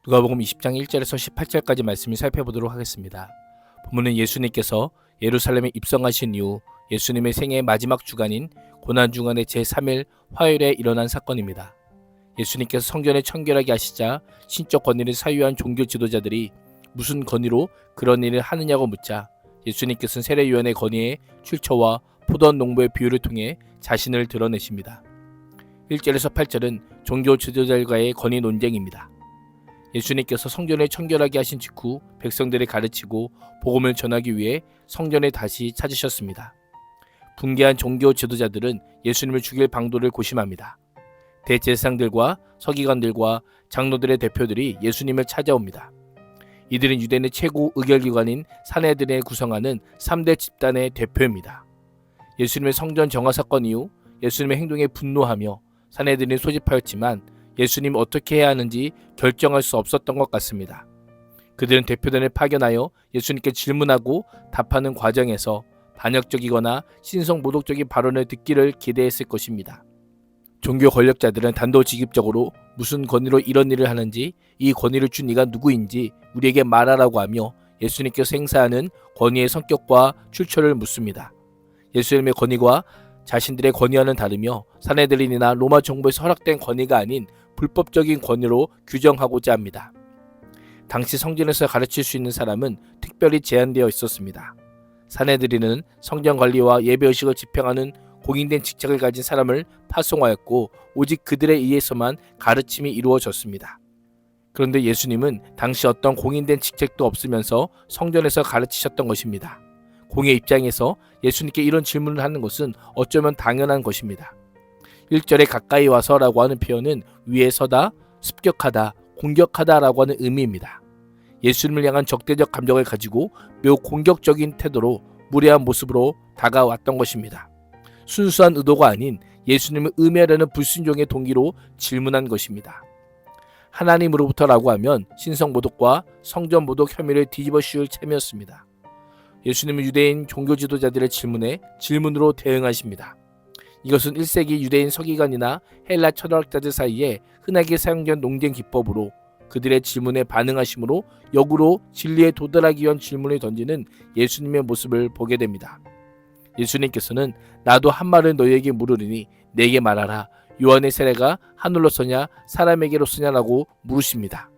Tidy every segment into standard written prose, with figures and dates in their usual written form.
누가복음 20장 1절에서 18절까지 말씀을 살펴보도록 하겠습니다. 본문은 예수님께서 예루살렘에 입성하신 이후 예수님의 생애의 마지막 주간인 고난주간의 제3일 화요일에 일어난 사건입니다. 예수님께서 성전에 청결하게 하시자 신적 권위를 사유한 종교 지도자들이 무슨 권위로 그런 일을 하느냐고 묻자 예수님께서는 세례요한의 권위의 출처와 포도원 농부의 비유를 통해 자신을 드러내십니다. 1절에서 8절은 종교 지도자들과의 권위 논쟁입니다. 예수님께서 성전을 청결하게 하신 직후 백성들을 가르치고 복음을 전하기 위해 성전에 다시 찾으셨습니다. 분개한 종교 지도자들은 예수님을 죽일 방도를 고심합니다. 대제사장들과 서기관들과 장로들의 대표들이 예수님을 찾아옵니다. 이들은 유대인의 최고 의결기관인 산헤드린을 구성하는 3대 집단의 대표입니다. 예수님의 성전 정화 사건 이후 예수님의 행동에 분노하며 산헤드린을 소집하였지만 예수님이 어떻게 해야 하는지 결정할 수 없었던 것 같습니다. 그들은 대표단을 파견하여 예수님께 질문하고 답하는 과정에서 반역적이거나 신성모독적인 발언을 듣기를 기대했을 것입니다. 종교 권력자들은 단도직입적으로 무슨 권위로 이런 일을 하는지, 이 권위를 준 이가 누구인지 우리에게 말하라고 하며 예수님께서 행사하는 권위의 성격과 출처를 묻습니다. 예수님의 권위가 자신들의 권위와는 다르며 산헤드린이나 로마 정부에서 허락된 권위가 아닌 불법적인 권위로 규정하고자 합니다. 당시 성전에서 가르칠 수 있는 사람은 특별히 제한되어 있었습니다. 산헤드린은 성전 관리와 예배의식을 집행하는 공인된 직책을 가진 사람을 파송하였고 오직 그들에 의해서만 가르침이 이루어졌습니다. 그런데 예수님은 당시 어떤 공인된 직책도 없으면서 성전에서 가르치셨던 것입니다. 공의 입장에서 예수님께 이런 질문을 하는 것은 어쩌면 당연한 것입니다. 1절에 가까이 와서라고 하는 표현은 위에 서다, 습격하다, 공격하다라고 하는 의미입니다. 예수님을 향한 적대적 감정을 가지고 매우 공격적인 태도로 무례한 모습으로 다가왔던 것입니다. 순수한 의도가 아닌 예수님을 음해하려는 불순종의 동기로 질문한 것입니다. 하나님으로부터라고 하면 신성모독과 성전모독 혐의를 뒤집어 씌울 참이었습니다. 예수님은 유대인 종교 지도자들의 질문에 질문으로 대응하십니다. 이것은 1세기 유대인 서기관이나 헬라 철학자들 사이에 흔하게 사용된 논쟁 기법으로 그들의 질문에 반응하심으로 역으로 진리에 도달하기 위한 질문을 던지는 예수님의 모습을 보게 됩니다. 예수님께서는 나도 한 말을 너희에게 물으리니 내게 말하라. 요한의 세례가 하늘로서냐 사람에게로서냐라고 물으십니다.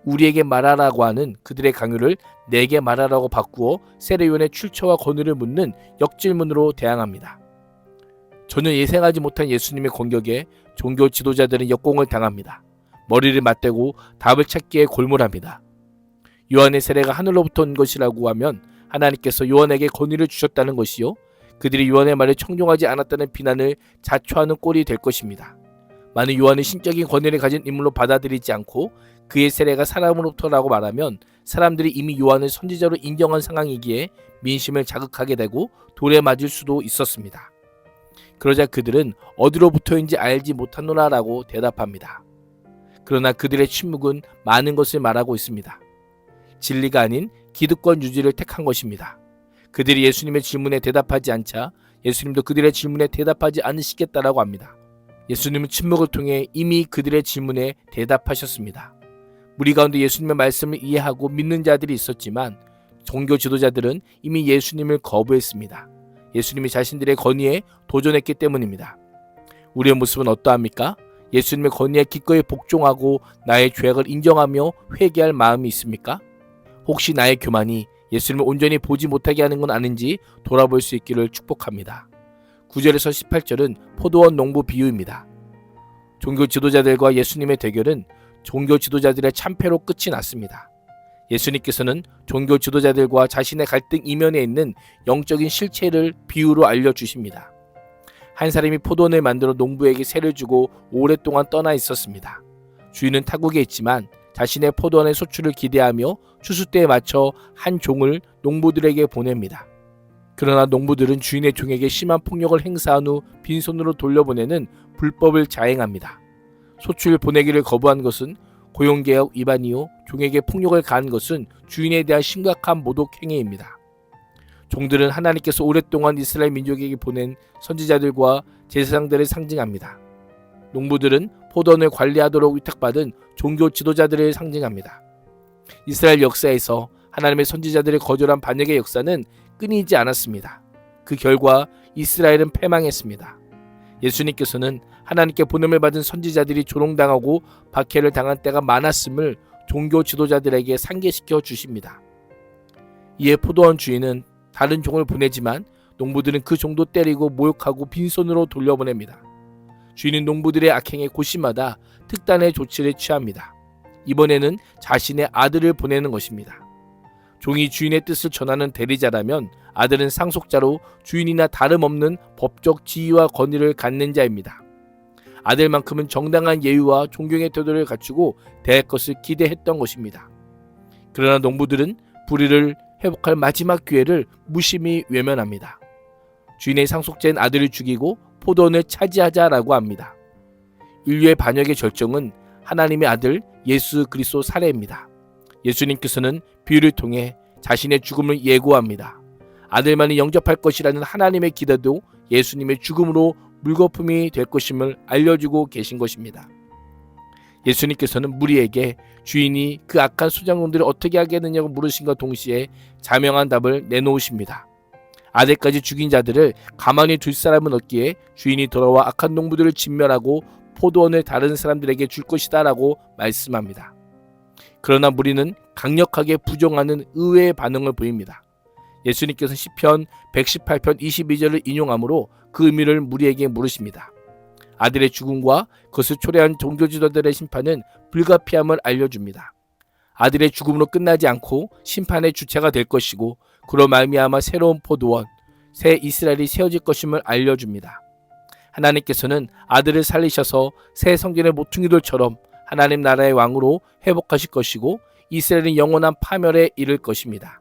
우리에게 말하라고 하는 그들의 강요를 내게 말하라고 바꾸어 세례요한의 출처와 권위를 묻는 역질문으로 대항합니다. 전혀 예상하지 못한 예수님의 공격에 종교 지도자들은 역공을 당합니다. 머리를 맞대고 답을 찾기에 골몰합니다. 요한의 세례가 하늘로부터 온 것이라고 하면 하나님께서 요한에게 권위를 주셨다는 것이요, 그들이 요한의 말을 청종하지 않았다는 비난을 자초하는 꼴이 될 것입니다. 많은 요한은 신적인 권위를 가진 인물로 받아들이지 않고 그의 세례가 사람으로부터라고 말하면 사람들이 이미 요한을 선지자로 인정한 상황이기에 민심을 자극하게 되고 돌에 맞을 수도 있었습니다. 그러자 그들은 어디로부터인지 알지 못하노라라고 대답합니다. 그러나 그들의 침묵은 많은 것을 말하고 있습니다. 진리가 아닌 기득권 유지를 택한 것입니다. 그들이 예수님의 질문에 대답하지 않자 예수님도 그들의 질문에 대답하지 않으시겠다라고 합니다. 예수님은 침묵을 통해 이미 그들의 질문에 대답하셨습니다. 무리 가운데 예수님의 말씀을 이해하고 믿는 자들이 있었지만 종교 지도자들은 이미 예수님을 거부했습니다. 예수님이 자신들의 권위에 도전했기 때문입니다. 우리의 모습은 어떠합니까? 예수님의 권위에 기꺼이 복종하고 나의 죄악을 인정하며 회개할 마음이 있습니까? 혹시 나의 교만이 예수님을 온전히 보지 못하게 하는 건 아닌지 돌아볼 수 있기를 축복합니다. 9절에서 18절은 포도원 농부 비유입니다. 종교 지도자들과 예수님의 대결은 종교 지도자들의 참패로 끝이 났습니다. 예수님께서는 종교 지도자들과 자신의 갈등 이면에 있는 영적인 실체를 비유로 알려주십니다. 한 사람이 포도원을 만들어 농부에게 세를 주고 오랫동안 떠나 있었습니다. 주인은 타국에 있지만 자신의 포도원의 소출을 기대하며 추수 때에 맞춰 한 종을 농부들에게 보냅니다. 그러나 농부들은 주인의 종에게 심한 폭력을 행사한 후 빈손으로 돌려보내는 불법을 자행합니다. 소출을 보내기를 거부한 것은 고용개혁 위반이요, 종에게 폭력을 가한 것은 주인에 대한 심각한 모독 행위입니다. 종들은 하나님께서 오랫동안 이스라엘 민족에게 보낸 선지자들과 제사장들을 상징합니다. 농부들은 포도원을 관리하도록 위탁받은 종교 지도자들을 상징합니다. 이스라엘 역사에서 하나님의 선지자들의 거절한 반역의 역사는 끊이지 않았습니다. 그 결과 이스라엘은 패망했습니다. 예수님께서는 하나님께 보냄을 받은 선지자들이 조롱당하고 박해를 당한 때가 많았음을 종교 지도자들에게 상기시켜 주십니다. 이에 포도원 주인은 다른 종을 보내지만 농부들은 그 종도 때리고 모욕하고 빈손으로 돌려보냅니다. 주인은 농부들의 악행에 곳곳마다 특단의 조치를 취합니다. 이번에는 자신의 아들을 보내는 것입니다. 종이 주인의 뜻을 전하는 대리자라면 아들은 상속자로 주인이나 다름없는 법적 지위와 권위를 갖는 자입니다. 아들만큼은 정당한 예의와 존경의 태도를 갖추고 대할 것을 기대했던 것입니다. 그러나 농부들은 불의를 회복할 마지막 기회를 무심히 외면합니다. 주인의 상속자인 아들을 죽이고 포도원을 차지하자라고 합니다. 인류의 반역의 절정은 하나님의 아들 예수 그리스도 살해입니다. 예수님께서는 비유를 통해 자신의 죽음을 예고합니다. 아들만이 영접할 것이라는 하나님의 기대도 예수님의 죽음으로 물거품이 될 것임을 알려주고 계신 것입니다. 예수님께서는 무리에게 주인이 그 악한 소작농들을 어떻게 하겠느냐고 물으신과 동시에 자명한 답을 내놓으십니다. 아들까지 죽인 자들을 가만히 둘 사람은 없기에 주인이 돌아와 악한 농부들을 진멸하고 포도원을 다른 사람들에게 줄 것이다 라고 말씀합니다. 그러나 무리는 강력하게 부정하는 의외의 반응을 보입니다. 예수님께서 시편 118편 22절을 인용함으로 그 의미를 무리에게 물으십니다. 아들의 죽음과 그것을 초래한 종교지도자들의 심판은 불가피함을 알려줍니다. 아들의 죽음으로 끝나지 않고 심판의 주체가 될 것이고 그로 말미암아 새로운 포도원, 새 이스라엘이 세워질 것임을 알려줍니다. 하나님께서는 아들을 살리셔서 새 성전의 모퉁이돌처럼 하나님 나라의 왕으로 회복하실 것이고 이스라엘은 영원한 파멸에 이를 것입니다.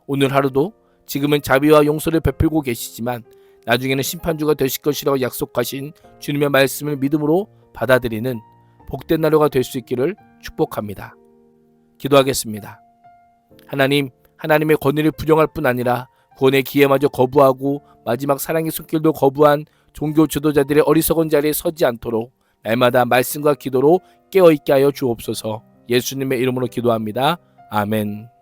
오늘 하루도 지금은 자비와 용서를 베풀고 계시지만 나중에는 심판주가 되실 것이라고 약속하신 주님의 말씀을 믿음으로 받아들이는 복된 하루가 될 수 있기를 축복합니다. 기도하겠습니다. 하나님, 하나님의 권위를 부정할 뿐 아니라 구원의 기회마저 거부하고 마지막 사랑의 손길도 거부한 종교 지도자들의 어리석은 자리에 서지 않도록 날마다 말씀과 기도로 깨어있게 하여 주옵소서. 예수님의 이름으로 기도합니다. 아멘.